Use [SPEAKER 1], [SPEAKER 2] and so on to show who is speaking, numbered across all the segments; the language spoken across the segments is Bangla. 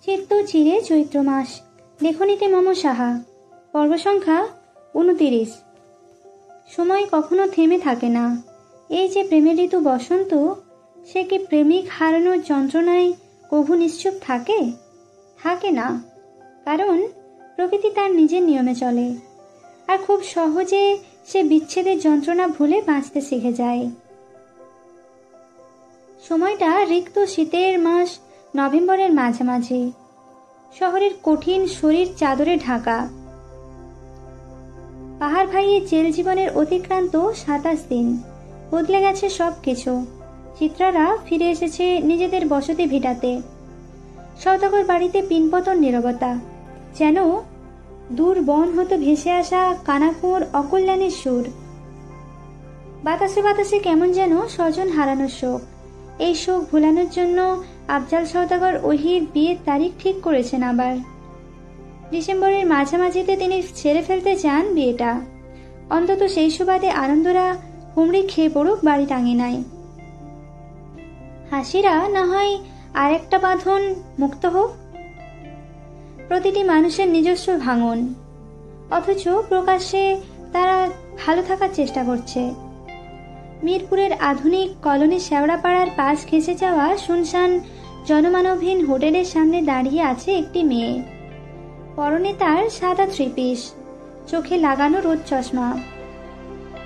[SPEAKER 1] চিত্ত চিরে চৈত্র মাস। লেখনীতে মম সাহা। পর্ব সংখ্যা 29। সময় কখনো থেমে থাকে না। এই যে প্রেমের ঋতু বসন্ত, সে কি প্রেমিক হারানোর যন্ত্রণায় কভু নিশ্চুপ থাকে? থাকে না, কারণ প্রকৃতি তার নিজের নিয়মে চলে, আর খুব সহজে সে বিচ্ছেদের যন্ত্রণা ভুলে বাঁচতে শিখে যায়। সময়টা রিক্ত শীতের মাস নভেম্বরের মাঝামাঝি। শহরের কঠিন শরীর চাদরে ঢাকা। পাহাড় ভাইয়ে জেল জীবনের অতিক্রান্ত 27 দিন। বদলে গেছে সব কিছু। চিত্রারা ফিরে এসেছে নিজেদের বসতি ভিটাতে। সওদাগর বাড়িতে পিনপতন নীরবতা, যেন দূর বন হতে ভেসে আসা কানাকুঁর অকল্যাণের সুর। বাতাসে বাতাসে কেমন যেন স্বজন হারানোর শোক। এই শোক ভুলানোর জন্য আফজাল সওদাগর ওহির বিয়ের তারিখ ঠিক করেছেন। আবার ডিসেম্বরের মাঝামাঝিতে তিনি ছেড়ে ফেলতে চান বিয়েটা। অন্তত সেই সুবাদে আনন্দরা হুমড়ি খেয়ে পড়ুক বাড়ি টাঙিনায়। হাসিরা না হয় আর একটা বাঁধন মুক্ত হোক। প্রতিটি মানুষের নিজস্ব ভাঙন, অথচ প্রকাশ্যে তারা ভালো থাকার চেষ্টা করছে। মিরপুরের আধুনিক কলোনি শেওড়াপাড়ার পাশ ঘেঁষে যাওয়া শুনশান জনমানবহীন হোটেলের সামনে দাঁড়িয়ে আছে একটি মেয়ে। পরনে তার সাদা 3 পিস, চোখে লাগানো রোদ চশমা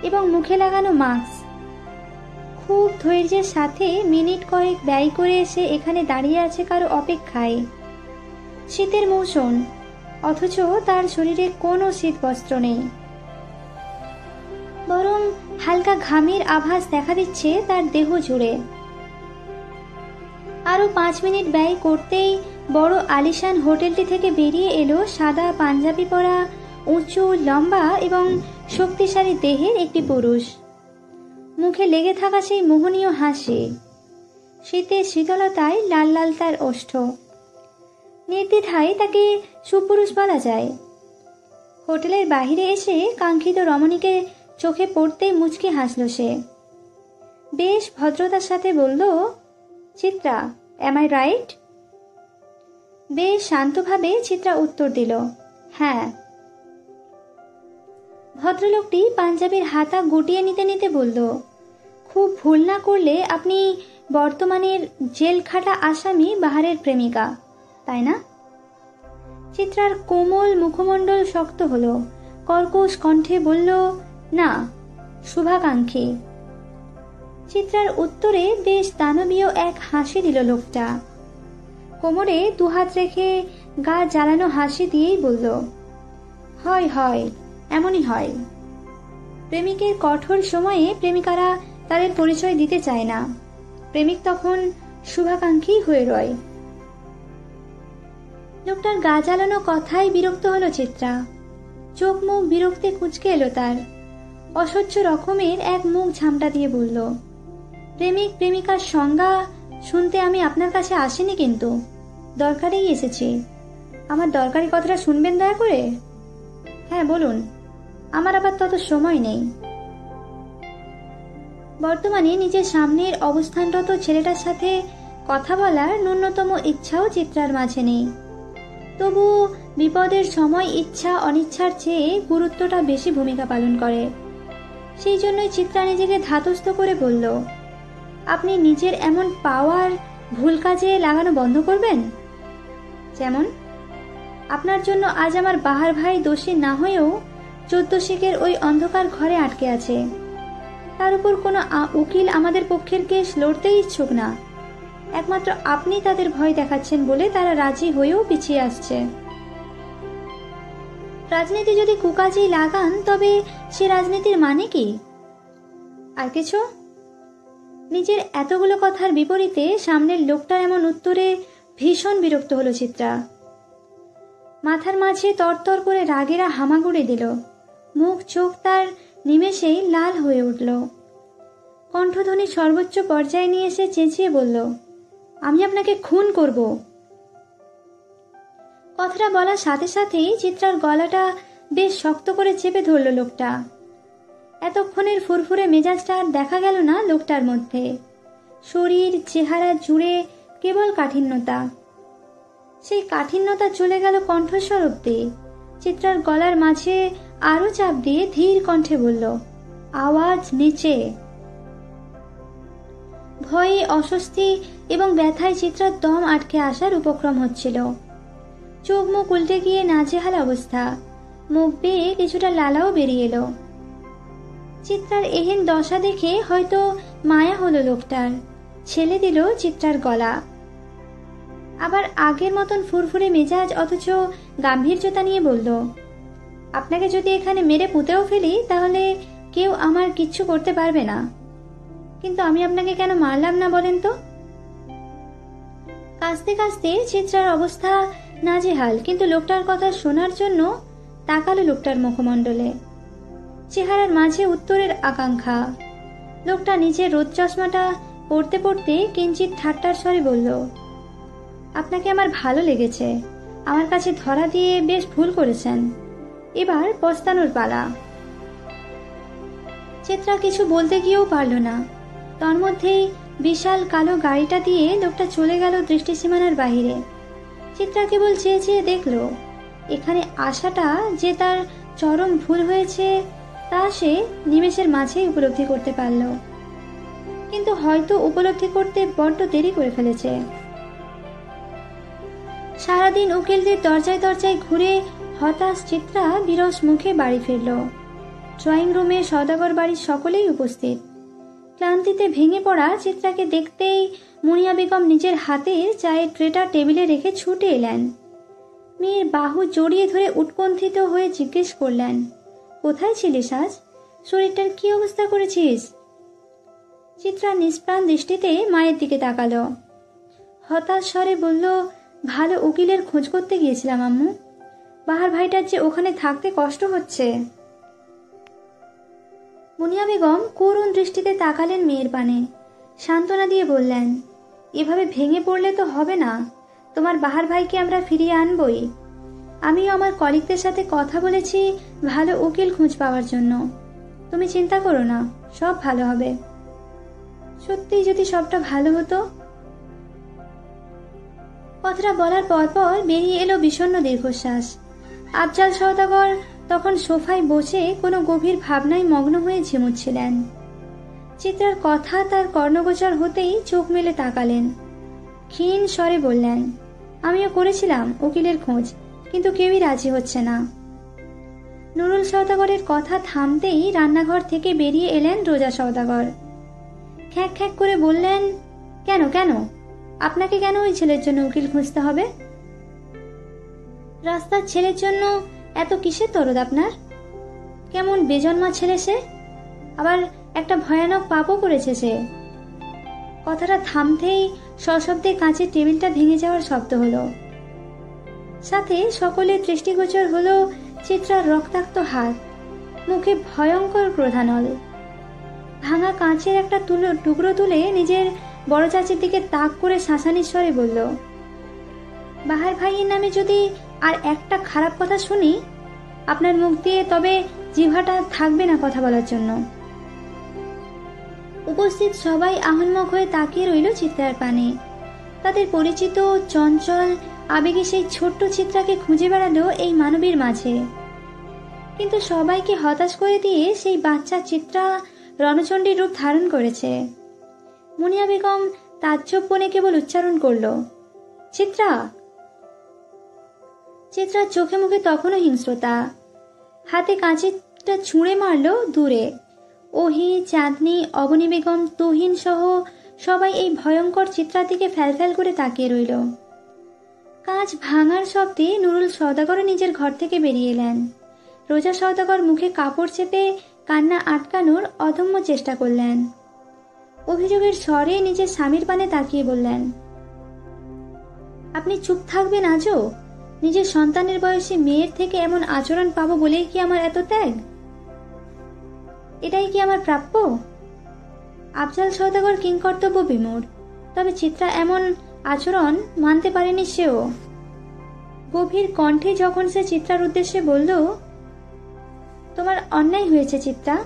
[SPEAKER 1] এবং মুখে লাগানো মাস্ক। খুব ধৈর্যের সাথে মিনিট কয়েক ব্যয় করে সে এখানে দাঁড়িয়ে আছে কারো অপেক্ষায়। শীতের মৌসুম, অথচ তার শরীরে কোনো শীত বস্ত্র নেই, বরং হালকা ঘামের আভাস দেখা দিচ্ছে তার দেহ জুড়ে। আরো 5 মিনিট ব্যয় করতেই বড় আলিশান হোটেলটি থেকে বেরিয়ে এলো সাদা পাঞ্জাবি পরা, উঁচু লম্বা এবং শক্তিশালী দেহের একটি পুরুষ। মুখে লেগে থাকা সেই মোহনীয় হাসি, শীতের শীতলতায় লাল লাল তার ওষ্ঠ। নির্দ্বিধায় তাকে সুপুরুষ বলা যায়। হোটেলের বাহিরে এসে কাঙ্ক্ষিত রমণীকে চোখে পড়তেই মুচকি হাসল সে। বেশ ভদ্রতার সাথে বলল, চিত্রা, এম আই রাইট? বেশ শান্তভাবে চিত্রা উত্তর দিল, হ্যাঁ। ভদ্রলোকটি পাঞ্জাবির হাতা গুটিয়ে নিতে নিতে বলল, খুব ভুল না করলে আপনি বর্তমানের জেল খাটা আসামি বাহারের প্রেমিকা, তাই না? চিত্রার কোমল মুখমণ্ডল শক্ত হলো। কর্কশ কণ্ঠে বলল, না, শুভাকাঙ্ক্ষী। চিত্রার উত্তরে বেশ দানবীয় এক হাসি দিল লোকটা। কোমরে 2 হাত রেখে গা জ্বালানো হাসি দিয়েই বলল, হয় হয়, এমনই হয়। প্রেমিকের কঠোর সময়ে প্রেমিকারা তাদের পরিচয় দিতে চায় না। প্রেমিক তখন শুভাকাঙ্ক্ষী হয়ে রয়। লোকটার গা জ্বালানো কথায় বিরক্ত হলো চিত্রা। চোখ মুখ বিরক্তে কুঁচকে এলো তার। অসহ্য রকমের এক মুখ ঝামটা দিয়ে বলল, প্রেমিক প্রেমিকার সংজ্ঞা শুনতে আমি আপনার কাছে আসিনি, কিন্তু দরকারেই এসেছি। আমার দরকারি কথাটা শুনবেন দয়া করে? হ্যাঁ বলুন, আমার আবার তত সময় নেই। বর্তমানে নিজের সামনের অবস্থানরত ছেলেটার সাথে কথা বলার ন্যূনতম ইচ্ছাও চিত্রার মাঝে নেই। তবু বিপদের সময় ইচ্ছা অনিচ্ছার চেয়ে গুরুত্বটা বেশি ভূমিকা পালন করে। সেই জন্যই চিত্রা নিজেকে ধাতস্থ করে বলল, আপনি নিজের এমন পাওয়ার ভুল কাজে লাগানো বন্ধ করবেন। যেমন, আপনার জন্য আজ আমার বাহার ভাই দোষী না হয়েও 14 শিখের ওই অন্ধকার ঘরে আটকে আছে। তার উপর কোনো উকিল আমাদের পক্ষের কেস লড়তেই ইচ্ছুক না। একমাত্র আপনি তাদের ভয় দেখাচ্ছেন বলে তারা রাজি হয়েও পিছিয়ে আসছে। রাজনীতি যদি কুকাজেই লাগান, তবে সে রাজনীতির মানে কি? আর কিছু? নিজের এতগুলো কথার বিপরীতে সামনের লোকটার এমন উত্তরে ভীষণ বিরক্ত হলো চিত্রা। মাথার মাঝে তরতর করে রাগেরা হামাগুড়ি দিল। মুখ চোখ তার নিমেষেই লাল হয়ে উঠল। কণ্ঠধ্বনি সর্বোচ্চ পর্যায়ে নিয়ে এসে চেঁচিয়ে বলল, আমি আপনাকে খুন করব। কথাটা বলার সাথে সাথেই চিত্রার গলাটা বেশ শক্ত করে চেপে ধরল লোকটা। এতক্ষণের ফুরফুরে মেজাজটা আর দেখা গেল না লোকটার মধ্যে। শরীর চেহারা জুড়ে কেবল কাঠিন্যতা। সেই কাঠিন্যতা চলে গেল কণ্ঠস্বর অব্দি। চিত্রার গলার মাঝে আরো চাপ দিয়ে ধীর কণ্ঠে বলল, আওয়াজ নিচে। ভয়ে, অস্বস্তি এবং ব্যথায় চিত্রার দম আটকে আসার উপক্রম হচ্ছিল। চোখ মুখ উল্টে গিয়ে নাজেহাল অবস্থা, মুখ বেয়ে কিছুটা লালাও বেরিয়ে এলো। চিত্রার এহেন দশা দেখে হয়তো মায়া হলো লোকটার, ছেলে দিল চিত্রার গলা। আবার আগের মতন ফুরফুরে মেজাজ অথচ গাম্ভীর্যতা নিয়ে বলল, আপনাকে যদি এখানে মেরে পুঁতেও ফেলি তাহলে কেউ আমার কিচ্ছু করতে পারবে না, কিন্তু আমি আপনাকে কেন মারলাম না বলেন তো? কাঁচতে কাঁচতে চিত্রার অবস্থা নাজেহাল, কিন্তু লোকটার কথা শোনার জন্য তাকালো লোকটার মুখমণ্ডলে। চেহারার মাঝে উত্তরের আকাঙ্ক্ষা। লোকটা নিজের রোদ চশমাটা পড়তে পড়তে কিঞ্চিত ঠাট্টার স্বরে বলল, আপনাকে আমার ভালো লেগেছে, আমার কাছে ধরা দিয়ে বেশ ভুল করেছেন, এবার পস্তানোর পালা। চিত্রা কিছু বলতে গিয়েও পারল না। তন্মধ্যেই বিশাল কালো গাড়িটা দিয়ে লোকটা চলে গেল দৃষ্টিসীমানার বাহিরে। চিত্রা কেবল চেয়ে চেয়ে দেখল, এখানে আসাটা যে তার চরম ভুল হয়েছে তা সে নিমেষের মাঝেই উপলব্ধি করতে পারল, কিন্তু হয়তো উপলব্ধি করতে বড্ড দেরি করে ফেলেছে। সারাদিন উকিলদের দরজায় দরজায় ঘুরে হতাশ চিত্রা বিরস মুখে বাড়ি ফিরল। ড্রয়িং রুমে সওদাগর বাড়ির সকলেই উপস্থিত। ক্লান্তিতে ভেঙে পড়া চিত্রাকে দেখতেই মুনিয়া বেগম নিজের হাতের চায়ের ট্রেটা টেবিলে রেখে ছুটে এলেন। মেয়ের বাহু জড়িয়ে ধরে উৎকণ্ঠিত হয়ে জিজ্ঞেস করলেন, কোথায় ছিলিস আজ? শরীরটার কি অবস্থা করেছিস? চিত্রা নিষ্প্রাণ দৃষ্টিতে মায়ের দিকে তাকালো। হতাশ স্বরে বলল, ভালো উকিলের খোঁজ করতে গিয়েছিলাম আম্মু, বাহার ভাইটার যে ওখানে থাকতে কষ্ট হচ্ছে। মুনিয়া বেগম করুণ দৃষ্টিতে তাকালেন মেয়ের পানে, সান্ত্বনা দিয়ে বললেন, এভাবে ভেঙে পড়লে তো হবে না, তোমার বাহার ভাইকে আমরা ফিরিয়ে আনবই। আমিও আমার কলিগদের সাথে কথা বলেছি ভালো উকিল খোঁজ পাওয়ার জন্য, তুমি চিন্তা করো না, সব ভালো হবে। সত্যি যদি সবটা ভালো হতো। কথাটা বলার পরপর বেরিয়ে এলো বিষণ্ণ দীর্ঘশ্বাস। আফজাল সওদাগর তখন সোফায় বসে কোনো গভীর ভাবনায় মগ্ন হয়ে ঝিমুচ্ছিলেন। চিত্রার কথা তার কর্ণগোচর হতেই চোখ মেলে তাকালেন। ক্ষীণ স্বরে বললেন, আমিও করেছিলাম উকিলের খোঁজ, কিন্তু কেউই রাজি হচ্ছে না। নুরুল সওদাগরের কথা থামতেই রান্নাঘর থেকে বেরিয়ে এলেন রোজা সওদাগর। খ্যাঁক খ্যাঁক করে বললেন, কেন কেন আপনাকে কেন ওই ছেলের জন্য উকিল খুঁজতে হবে? রাস্তার ছেলের জন্য এত কিসের দরদ আপনার? কেমন বেজন্মা ছেলে সে, আবার একটা ভয়ানক পাপও করেছে সে। কথাটা থামতেই সশব্দে কাঁচের টেবিলটা ভেঙে যাওয়ার শব্দ হলো। সাথে সকলের দৃষ্টিগোচর হলো চিত্রার রক্তাক্ত হাত, মুখে ভয়ঙ্কর ক্রোধানল। ভাঙা কাঁচের একটা টুকরো তুলে নিজের বড় চাচির দিকে তাক করে শাসানির স্বরে বলল, বাহার ভাইয়ের নামে যদি আর একটা খারাপ কথা শুনি আপনার মুখ দিয়ে, তবে জিহ্বাটা থাকবে না কথা বলার জন্য। উপস্থিত সবাই আহন্মক হয়ে তাকিয়ে রইল চিত্রার পানে। তাদের পরিচিত চঞ্চল আবেগে সেই ছোট্ট চিত্রাকে খুঁজে বেড়ালো এই মানবীর মাঝে, কিন্তু সবাইকে হতাশ করে দিয়ে সেই বাচ্চা চিত্রা রণচণ্ডীর রূপ ধারণ করেছে। মুনিয়া বেগম তাজ্জব বনে কেবল উচ্চারণ করল, চিত্রা। চিত্রার চোখে মুখে তখনও হিংস্রতা। হাতে কাঁচিটা ছুঁড়ে মারল দূরে। ওহি, চাঁদনি, অবনী বেগম, তুহিন সহ সবাই এই ভয়ঙ্কর চিত্রার দিকে ফ্যালফ্যাল করে তাকিয়ে রইল। কাঁচ ভাঙার শব্দে নুরুল সওদাগরও নিজের ঘর থেকে বেরিয়ে এলেন। রোজা সওদাগর মুখে কাপড় চেপে কান্না আটকানোর অদম্য চেষ্টা করলেন। অভিযোগের স্বরে নিজের স্বামীর পানে তাকিয়ে বললেন, আপনি চুপ থাকবেন আজও? নিজের সন্তানের বয়সী মেয়ের থেকে এমন আচরণ পাবো বলেই কি আমার এত ত্যাগ? এটাই কি আমার প্রাপ্য? আফজাল সওদাগর কিংকর্তব্য বিমূঢ়, তবে চিত্রা এমন আচরণ মানতে পারেনি সেও। গভীর কণ্ঠে যখন সে চিত্রার উদ্দেশ্যে বলল, তোমার অন্যায় হয়েছে চিত্রা,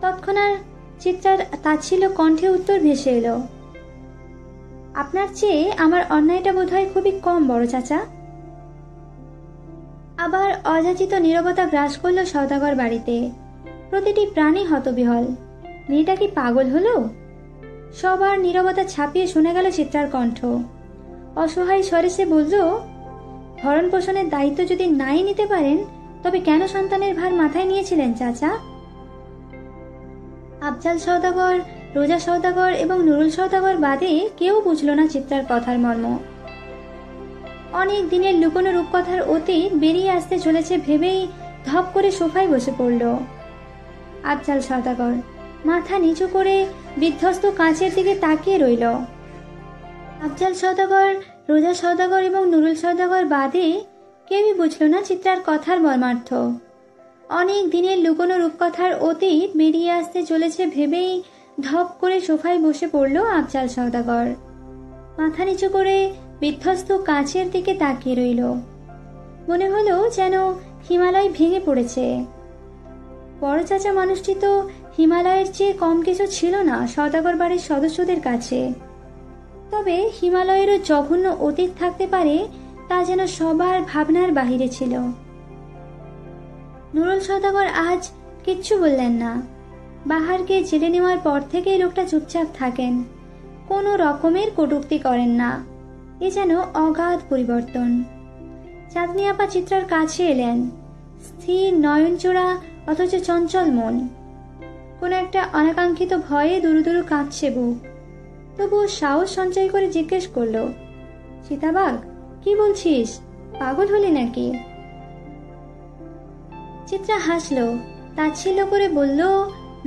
[SPEAKER 1] তৎক্ষণাৎ চিত্রার তাচ্ছিল্য কণ্ঠে উত্তর ভেসে এলো, আপনার চেয়ে আমার অন্যায়টা বোধহয় খুবই কম বড় চাচা। আবার অযাচিত নীরবতা গ্রাস করল সওদাগর বাড়িতে। প্রতিটি প্রাণী হতবিহল। মেয়েটা কি পাগল হলো? সবার নীরবতা ছাপিয়ে শোনা গেল চিত্রার কণ্ঠ। অসহায় স্বরে সে বলল, ভরণ পোষণের দায়িত্ব যদি নাই নিতে পারেন তবে কেন সন্তানের ভার মাথায় নিয়েছিলেন চাচা? আফজাল সওদাগর, রোজা সওদাগর এবং নুরুল সওদাগর বাদে কেউ বুঝল না চিত্রার কথার মর্ম। অনেক দিনের লুকোনো রূপকথার অতীত বেরিয়ে আসতে চলেছে ভেবেই ধপ করে সোফায় বসে পড়ল আফজাল সওদাগর। মাথা নিচু করে বিধ্বস্ত কাঁচের দিকে তাকিয়ে রইল। আফজাল সওদাগর, রোজা সওদাগর এবং নুরুল সওদাগর বাদে কেউই বুঝল না চিত্রার কথার মর্মার্থ। অনেক দিনের লুকোনো রূপকথার অতীত বেরিয়ে আসতে চলেছে ভেবেই ধপ করে সোফায় বসে পড়ল আফজাল সওদাগর। মাথা নিচু করে বিধ্বস্ত কাঁচের দিকে তাকিয়ে রইল। মনে হলো যেন হিমালয় ভেঙে পড়েছে। বড় চাচা মানুষটি তো হিমালয়ের চেয়ে কম কিছু ছিল না সওদাগর বাড়ির সদস্যদের কাছে। তবে হিমালয়েরও জঘন্য অতীত থাকতে পারে তা যেন সবার ভাবনার বাহিরে ছিল। নুরুল সওদাগর আজ কিচ্ছু বললেন না। বাহারকে জেলে নেওয়ার পর থেকেই লোকটা চুপচাপ থাকেন, কোনো রকমের কটূক্তি করেন না। এ যেন অগাধ পরিবর্তন। চাঁদনি আপা চিত্রার কাছে এলেন, স্থির নয়নচোরা অথচ চঞ্চল মন। কোন একটা অনাকাঙ্ক্ষিত ভয়ে দুরু দুরু কাঁপছে বুক। তবুও সাহস সঞ্চয় করে জিজ্ঞেস করলো, সীতাবাগ, কি বলছিস? পাগল হলি নাকি? চিত্রা হাসলো, তাচ্ছিল্য করে বলল,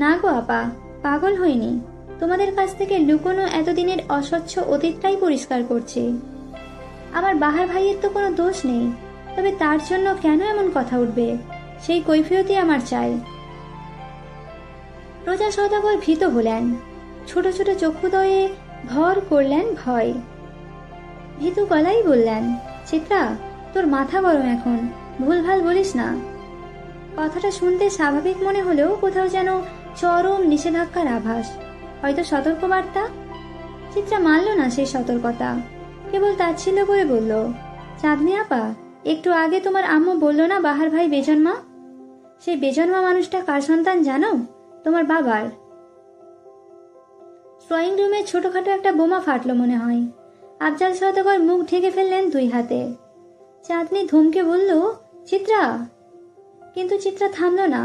[SPEAKER 1] না গো আপা, পাগল হইনি। তোমাদের কাছ থেকে লুকোনো এতদিনের অস্বচ্ছ অতীতটাই পরিষ্কার করছি। আমার বাহার ভাইয়ের তো কোনো দোষ নেই, তবে তার জন্য কেন এমন কথা উঠবে সেই কৈফিয়তই আমার চাই। রোজা সওদাগর ভীত হলেন। ছোট ছোট চক্ষুদয়ে ভর করলেন ভয়। ভীতু গলাই বললেন, চিত্রা, তোর মাথা গরম এখন, ভুলভাল বলিস না। কথাটা শুনতে স্বাভাবিক মনে হলেও কোথাও যেন চরম নিষেধাজ্ঞার আভাস, হয়তো সতর্কবার্তা। চিত্রা মানল না সেই সতর্কতা, কেবল তাচ্ছিল্য করে বলল, চাঁদনি আপা, একটু আগে তোমার আম্মু বলল না বাহার ভাই বেজন্মা? সেই বেজন্মা মানুষটা কার সন্তান জানো? তোমার বাবার। ড্রয়িং রুমে ছোটখাটো একটা বোমা ফাটলো মনে হয়। আফজাল সওদাগর মুখ ঢেকে ফেললেন দুই হাতে। চাঁদনি ধমকে বলল, চিত্রা। কিন্তু চিত্রা থামল না।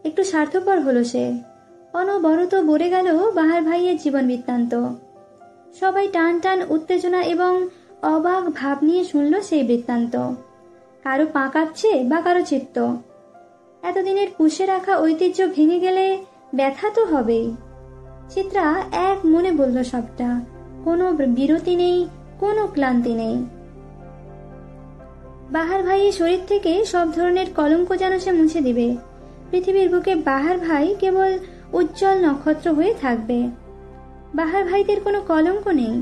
[SPEAKER 1] একটু স্বার্থপর হলো সে। অনবরত বলে গেল বাহার ভাইয়ের জীবন বৃত্তান্ত। সবাই টান টান উত্তেজনা এবং অবাক ভাব নিয়ে শুনল সেই বৃত্তান্ত। কারো পা কাঁপছে বা কারো চিত্ত। এতদিনের পুষে রাখা ঐতিহ্য ভেঙে গেলে ব্যথা তো হবেই। চিত্রা এক মনে বলল সবটা, কোনো বিরতি নেই, কোনো ক্লান্তি নেই। বাহার ভাইয়ের শরীর থেকে সব ধরনের কলঙ্ক যেন সে মুছে দিবে। পৃথিবীর বুকে বাহার ভাই কেবল উজ্জ্বল নক্ষত্র হয়ে থাকবে। বাহার ভাইদের কোনো কলঙ্ক নেই।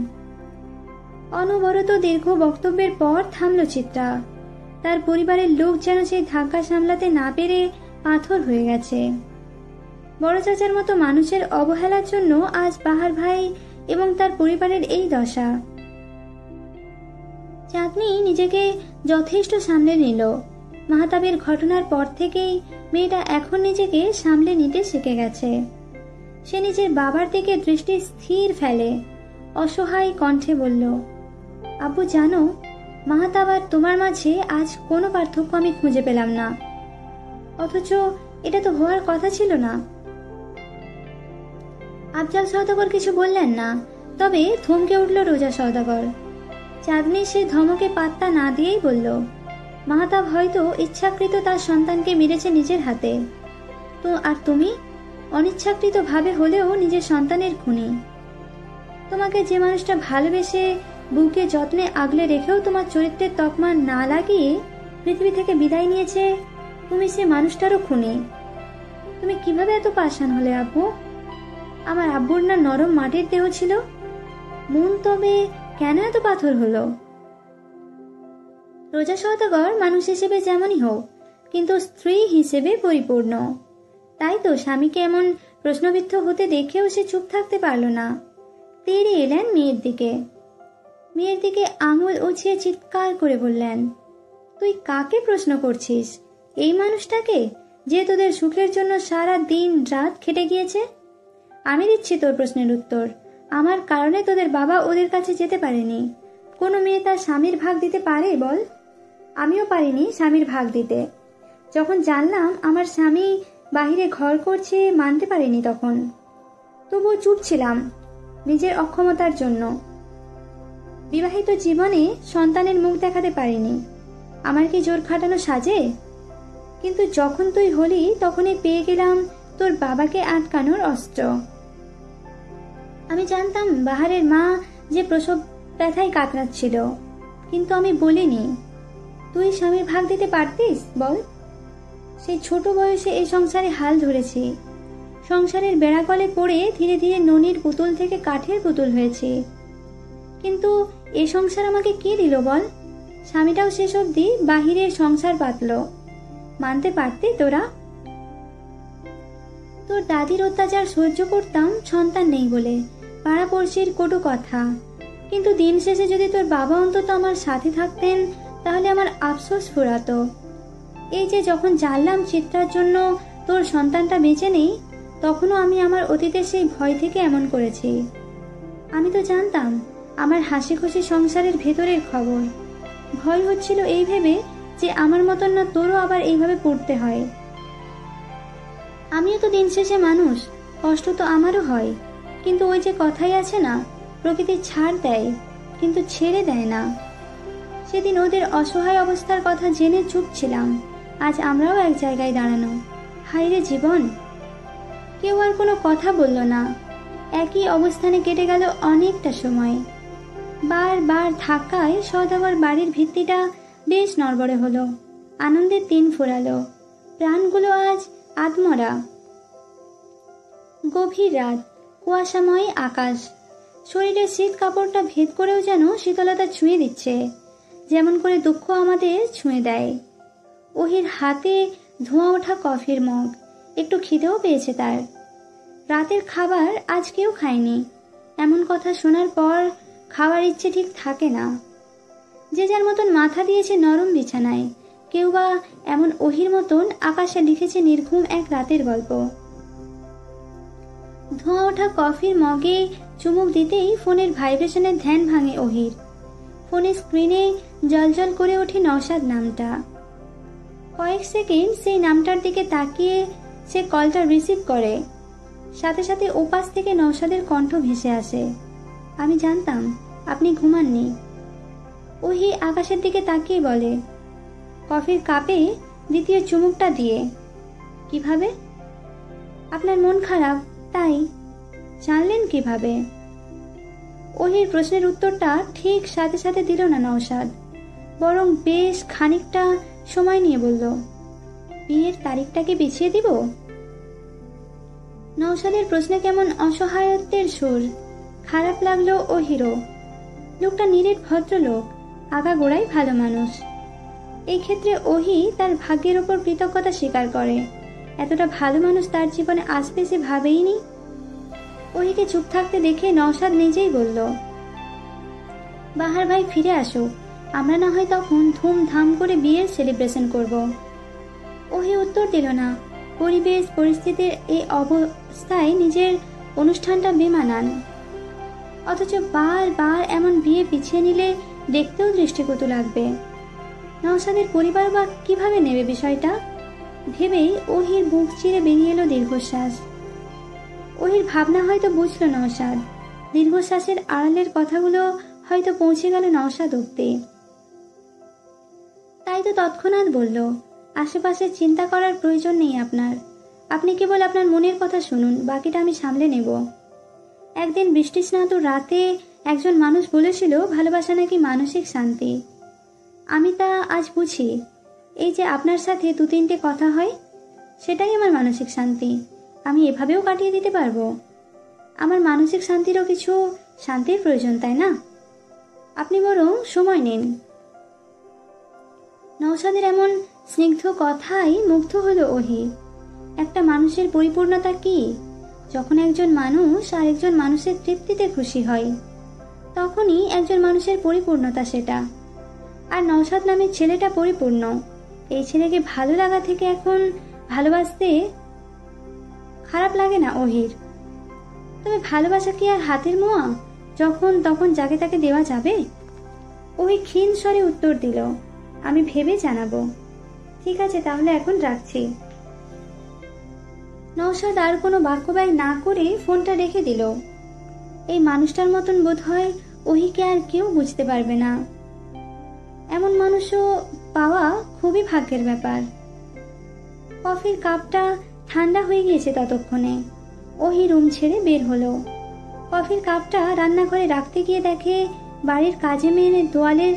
[SPEAKER 1] অনবরত দীর্ঘ বক্তব্যের পর থামল চিত্রা। তার পরিবারের লোক যেন সেই ধাক্কা সামলাতে না পেরে পাথর হয়ে গেছে। বড় চাচার মতো মানুষের অবহেলার জন্য আজ বাহার ভাই এবং তার পরিবারের এই দশা। চাঁদনি নিজেকে যথেষ্ট সামলে নিল। মাহতাবের ঘটনার পর থেকেই মেয়েটা এখন নিজেকে সামলে নিতে শিখে গেছে। সে নিজের বাবার দিকে দৃষ্টি স্থির ফেলে অসহায় কণ্ঠে বলল, আব্বু জানো, মাহতাব আর তোমার মাঝে আজ কোনো পার্থক্য আমি খুঁজে পেলাম না। অথচ এটা তো হওয়ার কথা ছিল না। আফজাল সওদাগর কিছু বললেন না, তবে থমকে উঠল রোজা সওদাগর। চাঁদনি সে ধমকে পাত্তা না দিয়েই বলল, মাহতাব হয়তো ইচ্ছাকৃত তার সন্তানকে মেরেছে নিজের হাতে। তো আর তুমি অনিচ্ছাকৃত ভাবে হলেও নিজের সন্তানের খুনি। তোমাকে যে মানুষটা ভালোবেসে বুকে যত্নে আগলে রেখেও তোমার চরিত্রের তকমা না লাগিয়ে পৃথিবী থেকে বিদায় নিয়েছে, তুমি সে মানুষটারও খুনি। তুমি কিভাবে এত পাষাণ হলে আব্বু? আমার আব্বুর না নরম মাটির দেহ ছিল, মন তবে কেন এত পাথর হলো? রোজা সওদাগর মানুষ হিসেবে যেমনই হোক, কিন্তু স্ত্রী হিসেবে পরিপূর্ণ। তাই তো স্বামীকে এমন প্রশ্নবিদ্ধ হতে দেখেও সে চুপ থাকতে পারল না। তেড়ে এলেন মেয়ের দিকে। মেয়ের দিকে আঙুল উঁচিয়ে চিৎকার করে বললেন, তুই কাকে প্রশ্ন করছিস? এই মানুষটাকে, যে তোদের সুখের জন্য সারা দিন রাত খেটে গিয়েছে? আমি দিচ্ছি তোর প্রশ্নের উত্তর। আমার কারণে তোদের বাবা ওদের কাছে যেতে পারেনি। কোনো মেয়ে তার স্বামীর ভাগ দিতে পারে বল? আমিও পারিনি স্বামীর ভাগ দিতে। যখন জানলাম আমার স্বামী বাহিরে ঘর করছে, মানতে পারিনি তখন। তবুও চুপ ছিলাম নিজের অক্ষমতার জন্য। বিবাহিত জীবনে সন্তানের মুখ দেখাতে পারিনি। আমার কি জোর খাটানো সাজে? কিন্তু যখন তুই হলি তখনই পেয়ে গেলাম তোর বাবাকে আটকানোর অস্ত্র। আমি জানতাম বাহারের মা যে প্রসব ব্যথায় কাতরাচ্ছিল, কিন্তু আমি বলিনি। তুই স্বামীর ভাগ দিতে পারতিস বল? সেই ছোট বয়সে এই সংসারে হাল ধরেছি। সংসারের বেড়াকলে পড়ে ধীরে ধীরে ননির পুতুল থেকে কাঠের পুতুল হয়েছি। কিন্তু এ সংসার আমাকে কি দিল বল? স্বামীটাও শেষ অবধি বাহিরের সংসার পাতল। মানতে পারতি তোরা? তোর দাদির অত্যাচার সহ্য করতাম সন্তান নেই বলে, পাড়াপড়শির কটু কথা। কিন্তু দিন শেষে যদি তোর বাবা অন্তত আমার সাথে থাকতেন, তাহলে আমার আফসোস ফুরাতো। এই যে যখন জানলাম চিত্রার জন্য তোর সন্তানটা বেঁচে নেই, তখনও আমি আমার অতীতের সেই ভয় থেকে এমন করেছি। আমি তো জানতাম আমার হাসি খুশি সংসারের ভেতরের খবর। ভয় হচ্ছিল এই ভেবে যে আমার মতন না তোরও আবার এইভাবে পড়তে হয়। আমিও তো দিন শেষে মানুষ, কষ্ট তো আমারও হয়। কিন্তু ওই যে কথাই আছে না, প্রকৃতি ছাড় দেয় কিন্তু ছেড়ে দেয় না। সেদিন ওদের অসহায় অবস্থার কথা জেনে চুপ ছিলাম। আজ আমরাও এক জায়গায় দাঁড়ানো। হায়রে জীবন! কেউ আর কোনো কথা বলল না। একই অবস্থানে কেটে গেল অনেকটা সময়। বারবার ধাক্কায় সওদাগর বাড়ির ভিত্তিটা বেশ নড়বড়ে হলো। আনন্দের দিন ফুরালো। প্রাণগুলো আজ আত্মরা। গভীর রাত, কুয়াশাময় আকাশ। শরীরের শীত কাপড়টা ভেদ করেও যেন শীতলতা ছুঁয়ে দিচ্ছে, যেমন করে দুঃখ আমাদের ছুঁয়ে দেয়। ওহির হাতে ধোঁয়া ওঠা কফির মগ। একটু খিদেও পেয়েছে তার। রাতের খাবার আজ কেউ খায়নি। এমন কথা শোনার পর খাওয়ার ইচ্ছে ঠিক থাকে না। যে যার মতন মাথা দিয়েছে নরম বিছানায়। কেউ বা এমন ওহির মতন আকাশে লিখেছে নির্ঘুম এক রাতের গল্প। ধোঁয়া ওঠা কফির মগে চুমুক দিতেই ফোনের ভাইব্রেশনের ধ্যান ভাঙে ওহির। ফোনের স্ক্রিনে জলজল করে ওঠে নওশাদ নামটা। কয়েক সেকেন্ড সেই নামটার দিকে তাকিয়ে সে কলটা রিসিভ করে। সাথে সাথে ওপাশ থেকে নওশাদের কণ্ঠ ভেসে আসে, আমি জানতাম আপনি ঘুমাননি। ওহি আকাশের দিকে তাকিয়ে বলে, কফির কাপে দ্বিতীয় চুমুকটা দিয়ে। কিভাবে? আপনার মন খারাপ তাই। জানলেন কিভাবে? ওহির প্রশ্নের উত্তরটা ঠিক সাথে সাথে দিল না নওশাদ, বরং বেশ খানিকটা সময় নিয়ে বলল, বিয়ের তারিখটাকে পিছিয়ে দিব? নওশাদের প্রশ্নে কেমন অসহায়ত্বের সুর। খারাপ লাগলো ওহিরও। লোকটা নিরেট ভদ্রলোক, আগাগোড়াই ভালো মানুষ। এই ক্ষেত্রে ওহি তার ভাগ্যের ওপর কৃতজ্ঞতা স্বীকার করে। এতটা ভালো মানুষ তার জীবনে আসবে সে ভাবেইনি। ওহিকে চুপ থাকতে দেখে নওশাদ নিজেই বলল, বাহার ভাই ফিরে আসুক, আমরা না হয় তখন ধুমধাম করে বিয়ের সেলিব্রেশন করব। ওহি উত্তর দিল না। পরিবেশ পরিস্থিতির এই অবস্থায় নিজের অনুষ্ঠানটা বেমানান। অথচ বারবার এমন বিয়ে পিছিয়ে নিলে দেখতেও দৃষ্টিকটু লাগবে। নওশাদের পরিবার বা কিভাবে নেবে বিষয়টা ভেবেই ওহির বুক চিরে বেরিয়ে এলো দীর্ঘশ্বাস। ওহির ভাবনা হয়তো বুঝল নওশাদ। দীর্ঘশ্বাসের আড়ালের কথাগুলো হয়তো পৌঁছে গেল নওশাদ অব্দি। তাই তো তৎক্ষণাৎ বলল, আশেপাশে চিন্তা করার প্রয়োজন নেই আপনার। আপনি কেবল আপনার মনের কথা শুনুন, বাকিটা আমি সামলে নেব। একদিন বৃষ্টিস্নাত রাতে একজন মানুষ বলেছিল ভালোবাসা নাকি মানসিক শান্তি। আমি তা আজ বুঝি। এই যে আপনার সাথে 2-3টে কথা হয়, সেটাই আমার মানসিক শান্তি। আমি এভাবেও কাটিয়ে দিতে পারবো। আমার মানসিক শান্তিরও কিছু শান্তির প্রয়োজন, তাই না? আপনি বরং সময় নিন। নওশাদের এমন স্নিগ্ধ কথাই মুগ্ধ হলো ওহি। একটা মানুষের পরিপূর্ণতা কি? যখন একজন মানুষ আরেকজন মানুষের তৃপ্তিতে খুশি হয়। তখনই একজন মানুষের পরিপূর্ণতা সেটা। আর নওশাদ নামের ছেলেটা পরিপূর্ণ। এই ছেলেকে ভালো লাগা থেকে এখন ভালোবাসতে খারাপ লাগে না ওহির? তবে ভালোবাসা কি আর হাতের মোয়া, যখন তখন যাকে তাকে দেওয়া যাবে? ওহি ক্ষীণ স্বরে উত্তর দিল, আমি ভেবে জানাবো। ঠিক আছে, তাহলে এখন রাখছি। নওশাদ আর কোনো বাক্য ব্যয় না করে ফোনটা রেখে দিল। এই মানুষটার মতন বোধ হয় ওহিকে আর কেউ বুঝতে পারবে না। এমন মানুষও পাওয়া খুবই ভাগ্যের ব্যাপার। কফির কাপটা ঠান্ডা হয়ে গিয়েছে ততক্ষণে। ওহি রুম ছেড়ে বের হলো। কফির কাপটা রান্নাঘরে রাখতে গিয়ে দেখে বাড়ির কাজে মেয়ের দোয়ালের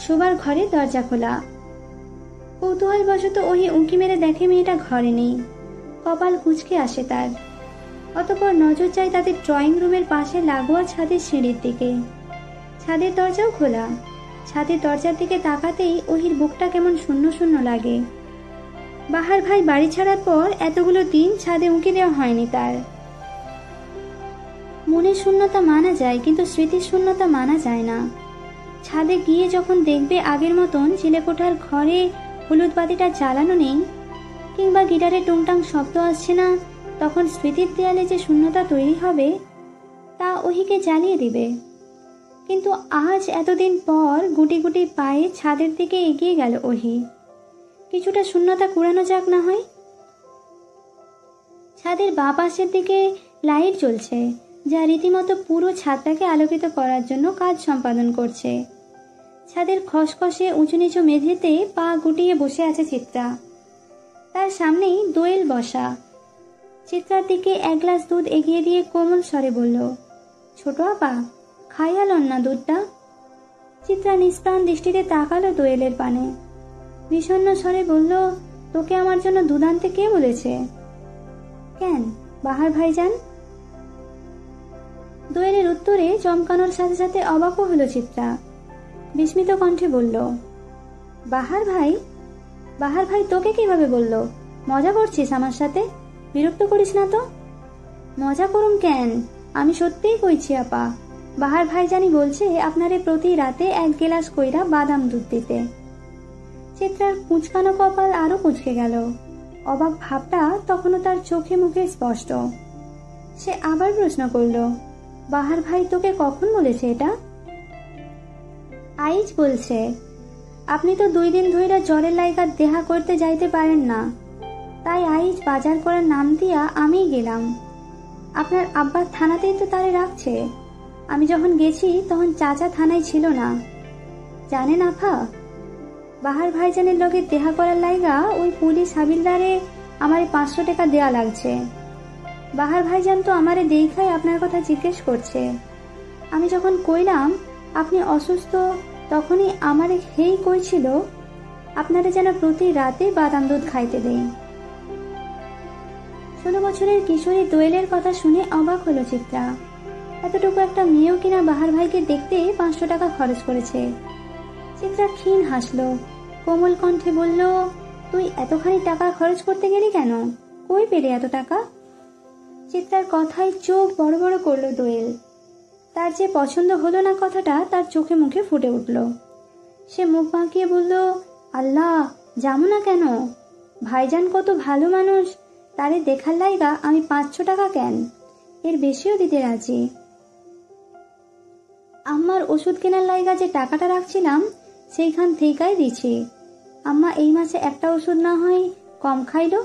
[SPEAKER 1] শোবার ঘরে দরজা খোলা। কৌতূহলবশত ওহি উঁকি মেরে দেখে মেয়েটা ঘরে নেই। কপাল কুঁচকে আসে তার। অতঃপর নজর যায় তাদের ড্রয়িং রুমের পাশে লাগোয়া ছাদের সিঁড়ির দিকে। ছাদের দরজাও খোলা। ছাদের দরজার দিকে তাকাতেই ওহির বুকটা কেমন শূন্য শূন্য লাগে। বাহার ভাই বাড়ি ছাড়ার পর এতগুলো দিন ছাদে উঁকি দেওয়া হয়নি তার। মনের শূন্যতা মানা যায়, কিন্তু স্মৃতির শূন্যতা মানা যায় না। ছাদে গিয়ে যখন দেখবে আগের মতন চিলেকোঠার ঘরে হলুদ বাতিটা জ্বালানো নেই, কিংবা গিটারে টুংটাং শব্দ আসছে না, তখন স্মৃতির দেয়ালে যে শূন্যতা তৈরি হবে তা ওহিকে জ্বালিয়ে দিবে। কিন্তু আজ এতদিন পর গুটি গুটি পায়ে ছাদের দিকে এগিয়ে গেল ওহি। কিছুটা শূন্যতা কুড়ানো যাক না হয়। ছাদের বাঁ পাশের দিকে লাইট জ্বলছে, যা রীতিমতো পুরো ছাদটাকে আলোকিত করার জন্য কাজ সম্পাদন করছে। ছাদের খসখসে উঁচু নিচু মেঝেতে পা গুটিয়ে বসে আছে চিত্রা। তার সামনেই দোয়েল বসা। চিত্রার দিকে এক গ্লাস দুধ এগিয়ে দিয়ে কোমল স্বরে বলল, ছোট আপা, খাইয়ালন না দুধটা? চিত্রা নিষ্প্রাণ দৃষ্টিতে তাকালো দোয়েলের পানে। বিষণ্ণ স্বরে বলল, তোকে আমার জন্য দুধ আনতে কে বলেছে? কেন, বাহার ভাইজান? দোয়েলের উত্তরে চমকানোর সাথে সাথে অবাকও হলো চিত্রা। বিস্মিত কণ্ঠে বলল, বাহার ভাই? বাহার ভাই তোকে কিভাবে বলল? মজা করছিস আমার সাথে? বিরক্ত করিস না তো। মজা করুম কেন, আমি সত্যিই কইছি আপা। বাহার ভাইজানি বলছে আপনারে প্রতি রাতে 1 গিলাস কইরা বাদাম দুধ দিতে। চিত্রার কুঁচকানো কপাল আরো কুঁচকে গেল। অবাক ভাবটা তখনও তার চোখে মুখে স্পষ্ট। সে আবার প্রশ্ন করল, বাহার ভাই তোকে কখন বলেছে এটা? আইজ বলছে। আপনি তো 2 দিন ধইরা জ্বরের লাইগা দেখা করতে যাইতে পারেন না, তাই আইজ বাজার করার নাম দিয়া আমি গেলাম। আপনার আব্বা থানাতেই তো তারে রাখছে। আমি যখন গেছি তখন চাচা থানায় ছিল না। জানেন আফা, বাহার ভাইজানের লগে দেখা করার লাইগা ওই পুলিশ হাবিলদারে আমারে 500 টাকা দেয়া লাগছে। বাহার ভাইজান তো আমারে দেখাই আপনার কথা জিজ্ঞেস করছে। আমি যখন কইলাম আপনি অসুস্থ, তখনই আমারে হেই কইছিল আপনারে যেন প্রতি রাতে বাদাম দুধ খাইতে দেই। 16 বছরের কিশোরী দোয়েলের কথা শুনে অবাক হলো চিত্রা। এতটুকু একটা মেয়েও কিনা বাহার ভাইকে দেখতে 500 টাকা খরচ করেছে। চিত্রা ক্ষীণ হাসলো, কোমল কণ্ঠে বলল, তুই এতখানি টাকা খরচ করতে গেলি কেন? কই পেলে এত টাকা? চিত্রার কথায় চোখ বড় বড় করলো দোয়েল। তার যে পছন্দ হলো না কথাটা তার চোখে মুখে ফুটে উঠল। সে মুখ বাঁকিয়ে বলল, আল্লাহ, যাবো না কেন? ভাইজান কত ভালো মানুষ, তারে দেখার লাইগা আমি 500 টাকা কেন, এর বেশিও দিতে রাজি। আম্মার ওষুধ কেনার লাইগা যে টাকাটা রাখছিলাম সেইখান থেকেই দিছি। আম্মা এই মাসে একটা ওষুধ না হয় কম খাইলো।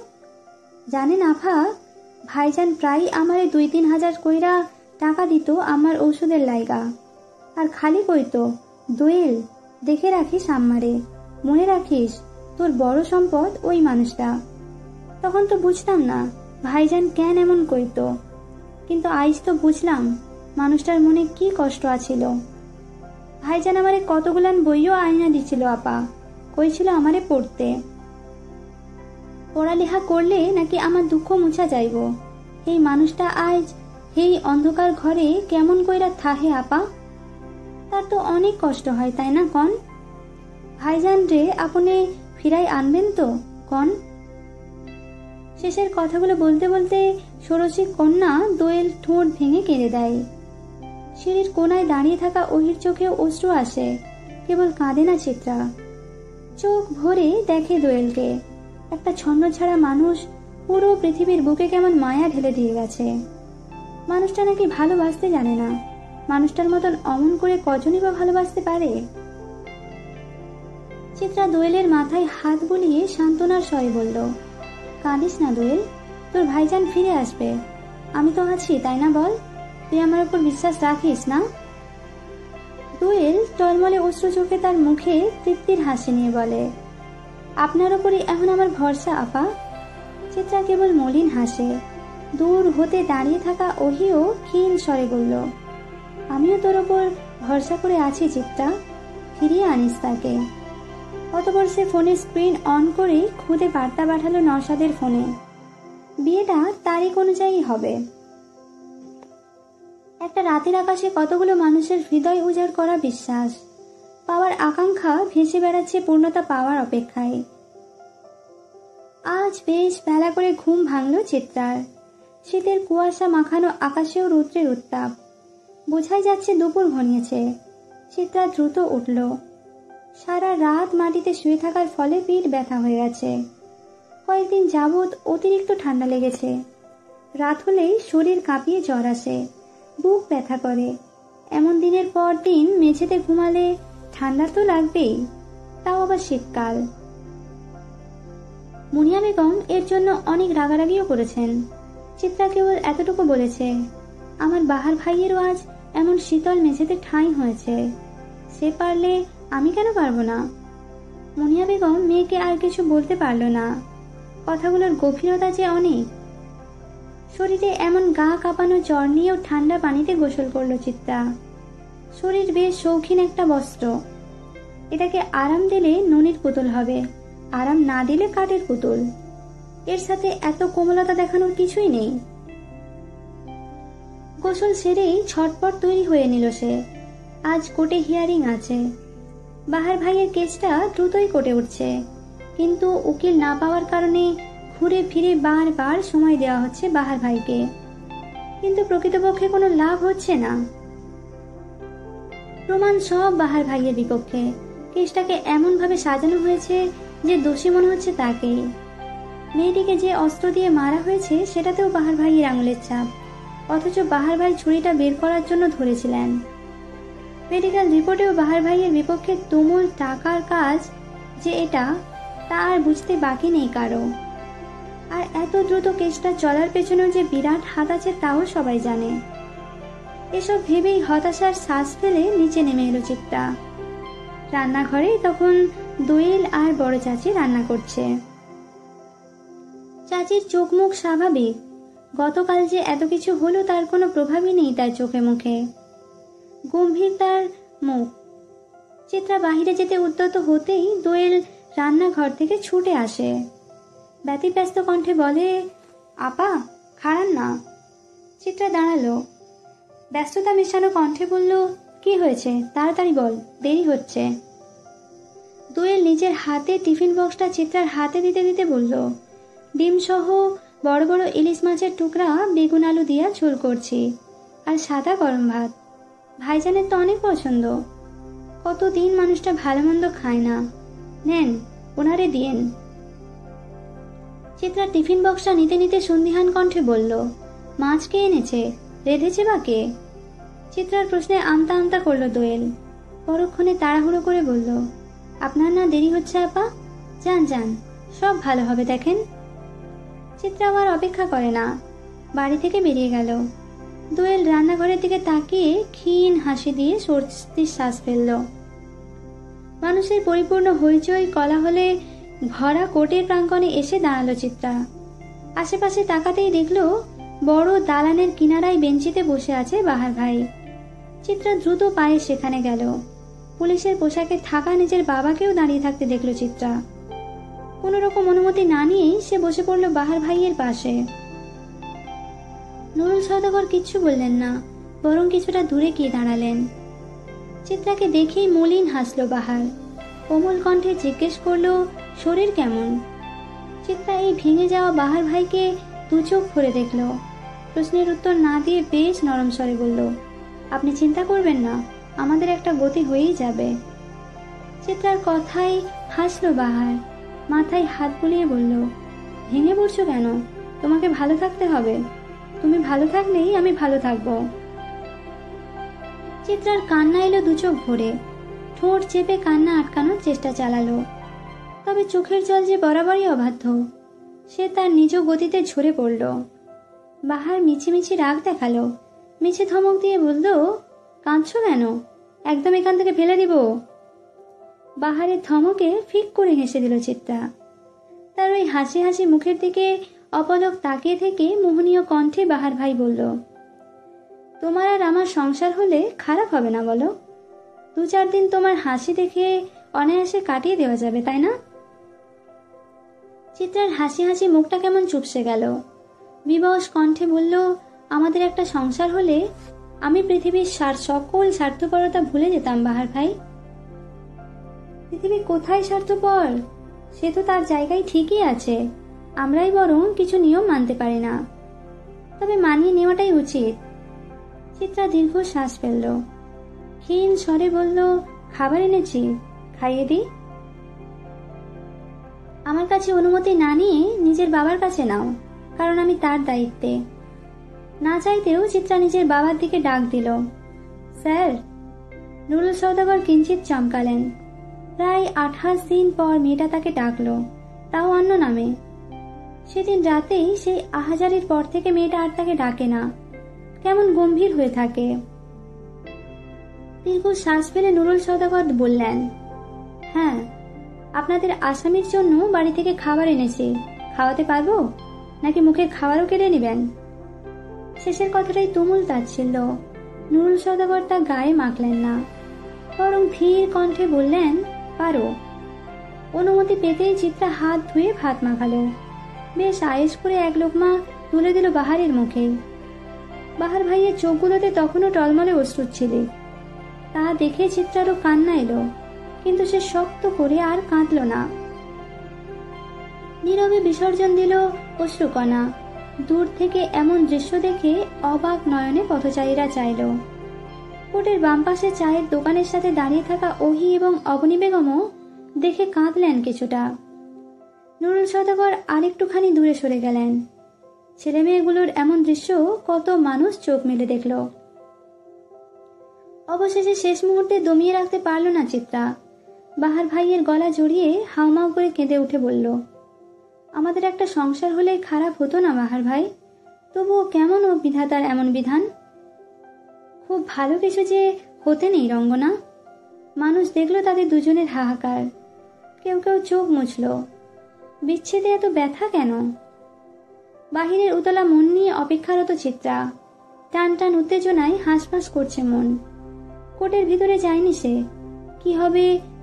[SPEAKER 1] জানেন আফা, ভাইজান প্রায় আমারে 2-3 হাজার কইরা টাকা দিত আমার ওষুধের লাইগা। আর খালি কইতো, দোয়েল, দেখে রাখিস আম্মারে, মনে রাখিস তোর বড় সম্পদ ওই মানুষটা। তখন তো বুঝতাম না ভাইজান কেন এমন কইতো, কিন্তু আইজ তো বুঝলাম মানুষটার মনে কি কষ্ট আছিল। ভাইজান আমারে কতগুলান বইও আইনা দিছিল আপা, কইছিল আমারে পড়তে। পড়ালেখা করলে নাকি আমার দুঃখ মুছা যাইব। এই মানুষটা আজ এই অন্ধকার ঘরে কেমন কইরা থাহে আপা? তার তো অনেক কষ্ট হয়, তাই না কন? ভাইজান রে আপনি ফিরাই আনবেন তো কন? শেষের কথাগুলো বলতে বলতে ষোড়শী কন্যা দোয়েল ঠোঁট ভেঙে কেঁদে দেয়। সিঁড়ির কোনায় দাঁড়িয়ে থাকা ওহির চোখেও অশ্রু আসে, কেবল কাঁদে না চিত্রা। চোখ ভরে দেখে দোয়েলকে, একটা ছন্নছাড়া মানুষ পুরো পৃথিবীর বুকে কেমন মায়া ঢেলে দিয়ে গেছে। মানুষটা নাকি ভালোবাসতে জানে না। মানুষটার মতন অমন করে কজনই বা ভালোবাসতে পারে? চিত্রা দোয়েলের মাথায় হাত বুলিয়ে সান্ত্বনার স্বরে বলল, কাঁদিস না দোয়েল, তোর ভাইজান ফিরে আসবে। আমি তো আছি, তাই না বল? তুই আমার উপর বিশ্বাস রাখিস না? দোয়েল টলমলে অশ্রু চোখে তার মুখে তৃপ্তির হাসি নিয়ে বলে, আপনার উপরই এখন আমার ভরসা আপা। চিত্রা কেবল মলিন হাসে। দূর হতে দাঁড়িয়ে থাকা ওহিও ক্ষীণ স্বরে বলল, আমিও তোর ওপর ভরসা করে আছি চিত্রা, ফিরিয়ে আনিস তাকে। অতঃপর সে ফোনের স্ক্রিন অন করে খুদে বার্তা পাঠালো নওশাদের ফোনে। বিয়েটা তারিখ অনুযায়ী হবে। একটা রাতের আকাশে কতগুলো মানুষের হৃদয় উজাড় করা বিশ্বাস, পাওয়ার আকাঙ্ক্ষা ভেসে বেড়াচ্ছে পূর্ণতা পাওয়ার অপেক্ষায়। আজ বেশ বেলা করে ঘুম ভাঙল চিত্রার। শীতের কুয়াশা মাখানো আকাশেও রৌদ্রের উত্তাপ, বোঝাই যাচ্ছে দুপুর ঘনিয়েছে। চিত্রা দ্রুত উঠল। সারা রাত মাটিতে শুয়ে থাকার ফলে পিঠ ব্যথা হয়ে গেছে। কয়েকদিন যাবৎ অতিরিক্ত ঠান্ডা লেগেছে। রাত হলেই শরীর কাঁপিয়ে জ্বর আসে, বুক ব্যথা করে। এমন দিনের পর দিন মেঝেতে ঘুমালে ঠান্ডা তো লাগবেই, তাও আবার শীতকাল। মুনিয়া বেগম এর জন্য অনেক রাগারাগিও করেছেন। চিত্রা কেবল এতটুকু বলেছে, আমার বাহার ভাইয়েরও আজ এমন শীতল মেঝেতে ঠাঁই হয়েছে, সে পারলে আমি কেন পারবো না? মুনিয়া বেগম মেয়েকে আর কিছু বলতে পারল না। কথাগুলোর গভীরতা যে অনেক। শরীরে এমন গা কাঁপানো জ্বর নিয়েও ঠান্ডা পানিতে গোসল করলো চিত্রা। শরীর বেশ শৌখিন একটা বস্ত্র, এটাকে আরাম দিলে নুনির পুতুল হবে, আরাম না দিলে কাঠের পুতুল। এর সাথে এত কোমলতা দেখানোর কিছুই নেই। গোসল সেরেই ছটপট তৈরি হয়ে নিল সে। আজ কোর্টে হিয়ারিং আছে। বাহার ভাইয়ের কেসটা দ্রুতই কোর্টে উঠছে, কিন্তু উকিল না পাওয়ার কারণে ঘুরে ফিরে বারবার সময় দেওয়া হচ্ছে বাহার ভাইকে, কিন্তু প্রকৃতপক্ষে কোনো লাভ হচ্ছে না। প্রমাণ সব বাহার ভাইয়ের বিপক্ষে। কেসটাকে এমন ভাবে সাজানো হয়েছে যে দোষী মনে হচ্ছে তাকেই। মেয়েটিকে যে অস্ত্র দিয়ে মারা হয়েছে সেটাতেও বাহার ভাইয়ের আঙুলের ছাপ, অথচ বাহার ভাই ছুরিটা বের করার জন্য ধরেছিলেন। মেডিকেল রিপোর্টেও বাহার ভাইয়ের বিপক্ষে তুমুল টাকার কাজ যে এটা, তা আর বুঝতে বাকি নেই কারো। আর এত দ্রুত কেসটা চলার পেছনেও যে বিরাট হাত আছে তাও সবাই জানে। এসব ভেবেই হতাশার শ্বাস ফেলে নিচে নেমে এলো চিত্রা। রান্নাঘরে তখন দোয়েল আর বড় চাচি রান্না করছে। চাচির চোখ মুখ স্বাভাবিক। গতকাল যে এত কিছু হলো তার কোনো প্রভাবই নেই তার চোখে মুখে। গম্ভীর তার মুখ। চিত্রা বাহিরে যেতে উদ্যত হতেই দোয়েল রান্নাঘর থেকে ছুটে আসে। ব্যতিব্যস্ত কণ্ঠে বলে, আপা খাড়ান না। চিত্রা দাঁড়ালো। ব্যস্ততা মেশানো কণ্ঠে বলল, কি হয়েছে তাড়াতাড়ি বল, দেরি হচ্ছে। দোয়েল নিজের হাতে টিফিন বক্সটা চিত্রার হাতে দিতে দিতে বলল, ডিম সহ বড় বড় ইলিশ মাছের টুকরা বেগুন আলু দিয়া ঝোল করছি, আর সাদা গরম ভাত। ভাইজানের তো অনেক পছন্দ। কতদিন মানুষটা ভালো মন্দ খায় না, নেন ওনারে দিয়েন। চিত্রা টিফিন বক্সটা নিতে নিতে সন্দিহান কণ্ঠে বলল, মাছ কে এনেছে, রেঁধেছে বা কে? চিত্রার প্রশ্নে আমতা আমতা করলো দোয়েল। পরক্ষণে তাড়াহুড়ো করে বলল, আপনার না দেরি হচ্ছে আপা, যান যান, সব ভালো হবে দেখেন। চিত্রা আর অপেক্ষা করে না, বাড়ি থেকে বেরিয়ে গেল। দোয়েল রান্নাঘরের দিকে তাকিয়ে ক্ষীণ হাসি দিয়ে স্বস্তির শ্বাস ফেলল। মানুষের পরিপূর্ণ হইচই কোলাহলে ভরা কোর্টের প্রাঙ্গণে এসে দাঁড়ালো চিত্রা। আশেপাশে তাকাতেই দেখলো বড় দালানের কিনারায় বেঞ্চিতে বসে আছে বাহার ভাই। চিত্রা দ্রুত পায়ে সেখানে গেল। পুলিশের পোশাকে থাকা নিজের বাবাকেও দাঁড়িয়ে থাকতে দেখলো চিত্রা। কোনো রকম অনুমতি না নিয়েই সে বসে পড়ল বাহার ভাইয়ের পাশে। নুরুল সওদাগর কিচ্ছু বললেন না, বরং কিছুটা দূরে গিয়ে দাঁড়ালেন। চিত্রাকে দেখেই মলিন হাসলো বাহার। কোমল কণ্ঠে জিজ্ঞেস করলো, শরীর কেমন? চিত্রা এই ভেঙে যাওয়া বাহার ভাইকে দু চোখ ভরে দেখল। প্রশ্নের উত্তর না দিয়ে বেশ নরম স্বরে বলল, আপনি চিন্তা করবেন না, আমাদের একটা গতি হয়েই যাবে। চিত্রার কথাই হাসলো বাহার, মাথায় হাত বুলিয়ে বলল, ভেঙে পড়ছো কেন? তোমাকে ভালো থাকতে হবে, তুমি ভালো থাকলেই আমি ভালো থাকবো। চিত্রার কান্না এলো দু চোখ ভরে, ঠোঁট চেপে কান্না আটকানোর চেষ্টা চালালো, তবে চোখের জল যে বরাবরই অবাধ্য। সে তার নিজ গতিতে ঝরে পড়ল। বাহার মিছিমিছি রাগ দেখালো, মিছে ধমক দিয়ে বলল, কাঁদছো কেন? একদম এখান থেকে ফেলে দিব। বাহারের ধমকে ফিক করে হেসে দিল চিত্রা। তার ওই হাসি হাসি মুখের দিকে অপলক তাকিয়ে থেকে মোহনীয় কণ্ঠে বাহার ভাই বলল, তোমার আর আমার সংসার হলে খারাপ হবে না বলো? 2-4 দিন তোমার হাসি দেখে অনায়াসে কাটিয়ে দেওয়া যাবে, তাই না? চিত্রার হাসি হাসি মুখটা কেমন চুপসে গেল। বিবশ কণ্ঠে বলল, আমাদের একটা সংসার হলে আমি পৃথিবীর সকল স্বার্থপরতা ভুলে যেতাম বাহার ভাই। পৃথিবী কোথায় স্বার্থপর? সে তো তার জায়গায় ঠিকই আছে, আমরাই বরং কিছু নিয়ম মানতে পারি না। তবে মানিয়ে নেওয়াটাই উচিত। চিত্রা দীর্ঘ শ্বাস ফেলল, ক্ষীণ স্বরে বলল, খাবার এনেছি, খাইয়ে দিই? আমার কাছে অনুমতি না নিয়ে নিজের বাবার কাছে নাও, কারণ আমি তার দায়িত্বে। না চাইতেও চিত্রা নিজের বাবার দিকে ডাক দিল, স্যার। নুরুল সওদাগর কিঞ্চিত চমকালেন। প্রায় 28 দিন পর মেয়েটা তাকে ডাকলো, তাও অন্য নামে। সেদিন রাতেই সেই আহাজারির পর থেকে মেয়েটা আর তাকে ডাকে না, কেমন গম্ভীর হয়ে থাকে। দীর্ঘ শ্বাস ফেলে নুরুল সওদাগর বললেন, হ্যাঁ, আপনাদের আসামির জন্য বাড়ি থেকে খাবার এনেছি, খাওয়াতে পারবো নাকি মুখের খাবারও কেড়ে নেবেন? শেষের কথাটাই তুমুল তাচ্ছিল্য। নুরুল সওদাগর তা গায়ে মাখলেন না, বরং ধীর কণ্ঠে বললেন, পারো। অনুমতি পেতেই চিত্রা হাত ধুয়ে ভাত মাখালো। বেশ আয়েশ করে এক লোকমা তুলে দিল বাহারের মুখে। বাহার ভাইয়ের চোখগুলোতে তখনও টলমলে অশ্রুচ্ছিলে। তা দেখে চিত্রারও কান্না এলো, কিন্তু সে শক্ত করে আর কাঁদল না। নীরবে বিসর্জন দিল অশ্রুকণা। দূর থেকে এমন দৃশ্য দেখে অবাক নয়নে পথচারীরা চাইল। কোর্টের বাম পাশে চায়ের দোকানের সাথে দাঁড়িয়ে থাকা ওহি এবং অবনী বেগমও দেখে কাঁদলেন কিছুটা। নুরুল সওদাগর আরেকটুখানি দূরে সরে গেলেন। ছেলে মেয়েগুলোর এমন দৃশ্য কত মানুষ চোখ মেলে দেখল। অবশেষে শেষ মুহূর্তে দমিয়ে রাখতে পারল না চিত্রা। বাহার ভাইয়ের গলা জড়িয়ে হাউমাউ করে কেঁদে উঠে বলল, আমাদের একটা সংসার হলে খারাপ হতো না বাহার ভাই? তবুও কেমন ও বিধাতার এমন বিধান? খুব ভালো কিছু যে হতে নেই রঙ্গনা। মানুষ দেখলো তাদের দুজনের হাহাকার, কেউ কেউ চোখ মুছল। বিচ্ছেদে এত ব্যথা কেন? বাহিরের উতলা মন নিয়ে অপেক্ষারত চিত্রা। টান টান উত্তেজনায় হাঁসফাঁস করছে মন। কোর্টের ভিতরে যায়নি সে।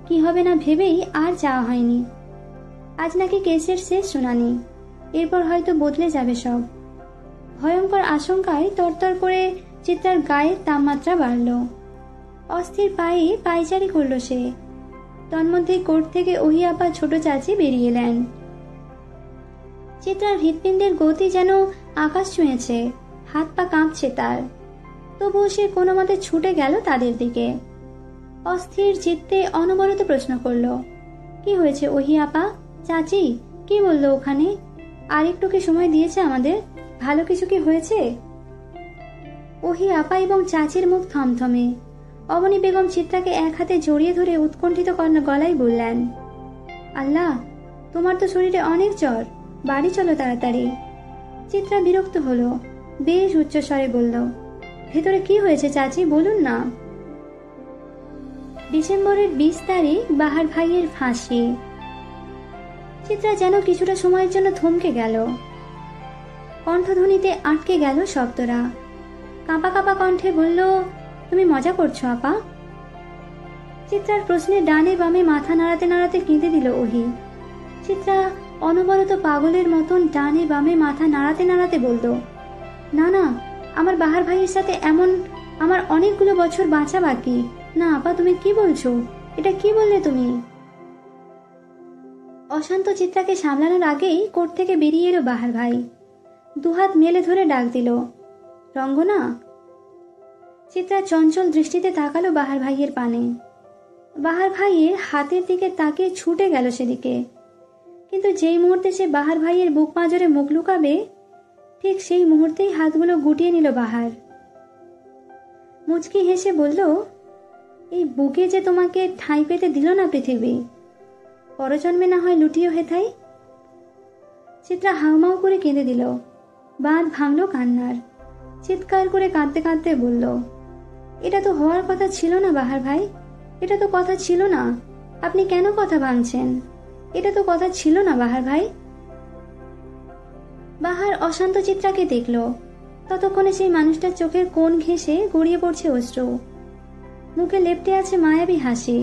[SPEAKER 1] কি হবে না ভেবেই আর যাওয়া হয়নি। আজ নাকি কেসের শেষ শুনানি, এরপর হয়তো বদলে যাবে সব। ভয়ঙ্কর আশঙ্কায় তরতর করে চিত্রার গায়ের তাপমাত্রা বাড়ল। অস্থির পায়ে পায়চারি করল সে। তন্মধ্যে কোর্ট থেকে ওহি আপা ছোট চাচি বেরিয়ে এলেন। চিত্রার হৃৎপিণ্ডের গতি যেন আকাশ ছুঁয়েছে, হাত পা কাঁপছে তার। তবুও সে কোনো মতে ছুটে গেল তাদের দিকে। অস্থির চিত্তে অনবরত প্রশ্ন করল, কি হয়েছে ওহি আপা? চাচি কি বললো ওখানে? আর একটু কি সময় দিয়েছে আমাদের? ভালো কিছু কি হয়েছে? ওহি আপা এবং চাচির মুখ থমথমে। অবনী বেগম চিত্রাকে এক হাতে জড়িয়ে ধরে উৎকণ্ঠিত গলায় বললেন, আল্লাহ, তোমার তো শরীরে অনেক জ্বর, বাড়ি চলো তাড়াতাড়ি। চিত্রা বিরক্ত হলো, বেশ উচ্চস্বরে বলল, ভেতরে কি হয়েছে চাচি, বলুন না। ডিসেম্বরের 20 তারিখ বাহার ভাইয়ের ফাঁসি। চিত্রা যেন কিছুটা সময়ের জন্য থমকে গেল। কণ্ঠধ্বনিতে আটকে গেল শব্দরা। কাঁপা কাঁপা কণ্ঠে বলল, তুমি মজা করছো আপা? চিত্রার প্রশ্নে ডানে বামে মাথা নাড়াতে নাড়াতে কেঁদে দিল ওহি। চিত্রা অনবরত পাগলের মতন ডানে বামে মাথা নাড়াতে নাড়াতে বলল, না না, আমার বাহার ভাইয়ের সাথে এমন আমার অনেকগুলো বছর বাঁচা বাকি। না আপা, তুমি কি বলছো? এটা কি বললে তুমি? অশান্ত চিত্রাকে সামলানোর আগেই কোর্ট থেকে বেরিয়ে এলো বাহার ভাই। দুহাত মেলে ধরে ডাক দিল, রঙ্গনা। চিত্রা চঞ্চল দৃষ্টিতে তাকালো বাহার ভাইয়ের পানে। বাহার ভাইয়ের হাতের দিকে তাকিয়ে ছুটে গেল সেদিকে, কিন্তু যেই মুহূর্তে সে বাহার ভাইয়ের বুক পাঁজরে মুখ লুকাবে, ঠিক সেই মুহূর্তেই হাতগুলো গুটিয়ে নিল বাহার। মুচকি হেসে বলল, এই বুকে যে তোমাকে ঠাঁই পেতে দিল না পৃথিবী, পরজন্মে না হয় লুটিও হেথাই। চিত্রা হাউমাউ করে কেঁদে দিল। বাঁধ ভাঙল কান্নার। চিৎকার করে কাঁদতে কাঁদতে বলল, এটা তো হওয়ার কথা ছিল না বাহার ভাই, এটা তো কথা ছিল না। আপনি কেন কথা ভাঙছেন? এটা তো কথা ছিল না বাহার ভাই। বাহার অশান্ত চিত্রাকে দেখল। ততক্ষণে সেই মানুষটার চোখের কোণ ঘেঁষে গড়িয়ে পড়ছে অশ্রু। মুখে লেপ্টে আছে মায়াবী হাসি।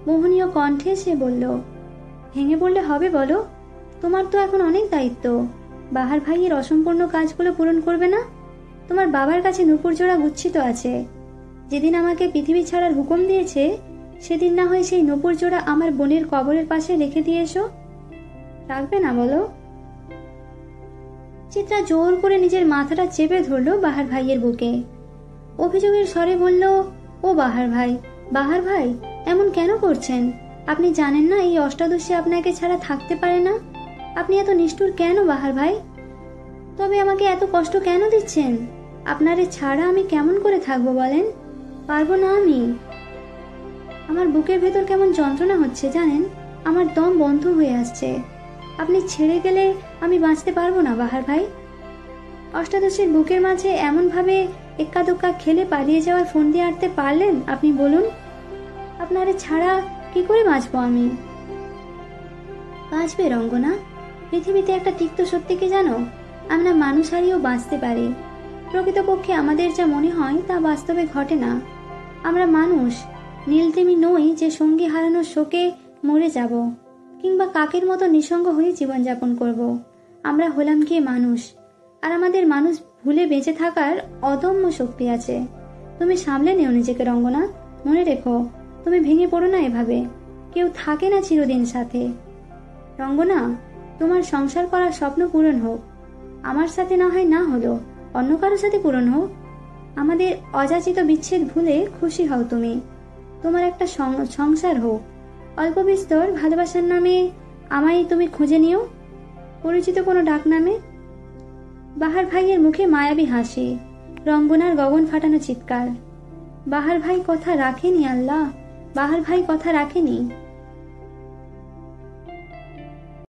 [SPEAKER 1] মোহনীয় কণ্ঠে সে বলল, ভেঙে পড়লে হবে বলো? তোমার তো এখন অনেক দায়িত্ব। বাহার ভাইয়ের অসম্পূর্ণ কাজগুলো পূরণ করবে না? তোমার বাবার কাছে নূপুর জোড়া গুচ্ছিত আছে। যেদিন আমাকে পৃথিবী ছাড়ার হুকুম দিয়েছে, সেদিন না হয় সেই নূপুর জোড়া আমার বোনের কবরের পাশে রেখে দিয়ে এসো। রাখবে না বলো? চিত্রা জোর করে নিজের মাথাটা চেপে ধরল বাহার ভাইয়ের বুকে। অভিযোগের স্বরে বলল, ও বাহার ভাই, বাহার ভাই, এমন কেন করছেন? আপনি জানেন না এই অষ্টাদশী আপনাকে ছাড়া থাকতে পারে না? আপনি এত নিষ্ঠুর কেন বাহার ভাই? তবে আমাকে এত কষ্ট কেন দিচ্ছেন? আপনারে ছাড়া আমি কেমন করে থাকবো বলেন? পারবো না আমি। আমার বুকের ভেতর কেমন যন্ত্রণা হচ্ছে জানেন? আমার দম বন্ধ হয়ে আসছে। আপনি ছেড়ে গেলে আমি বাঁচতে পারবো না বাহার ভাই। অষ্টাদশীর বুকের মাঝে এমন ভাবে এক্কা দোক্কা খেলে পালিয়ে যাওয়ার ফোন দিয়ে আটতে পারলেন? আপনি বলুন, আপনারে ছাড়া কি করে বাঁচবো আমি? বাঁচবে রঙ্গনা। পৃথিবীতে একটা তিক্ত সত্যি কি জানো? আমরা মানুষ হারিয়েও বাঁচতে পারি। প্রকৃতপক্ষে আমাদের যা মনে হয় তা বাস্তবে ঘটে না। আমরা মানুষ, নীলতিমি নই যে সঙ্গী হারানোর শোকে মরে যাব, কিংবা কাকের মতো নিঃসঙ্গ হয়ে জীবনযাপন করব। আমরা হলাম গিয়ে মানুষ, আর আমাদের মানুষ ভুলে বেঁচে থাকার অদম্য শক্তি আছে। তুমি সামলে নেও নিজেকে রঙ্গনা। মনে রেখো, তুমি ভেঙে পড়ো না এভাবে। কেউ থাকে না চিরদিন সাথে। রঙ্গনা, তোমার সংসার করার স্বপ্ন পূরণ হোক। আমার সাথে না হয় না হলো, অন্য কারোর সাথে পূরণ হোক। আমাদের অযাচিত বিচ্ছেদ ভুলে খুশি হও তুমি। তোমার একটা সংসার হোক। অল্প বিস্তর ভালোবাসার নামে আমায় তুমি খুঁজে নিও, পরিচিত কোনো ডাক নামে। বাহার ভাইয়ের মুখে মায়াবী হাসি, রঙ্গনার গগন ফাটানো চিৎকার। বাহার ভাই কথা রাখেনি আল্লাহ, বাহার ভাই কথা রাখেনি।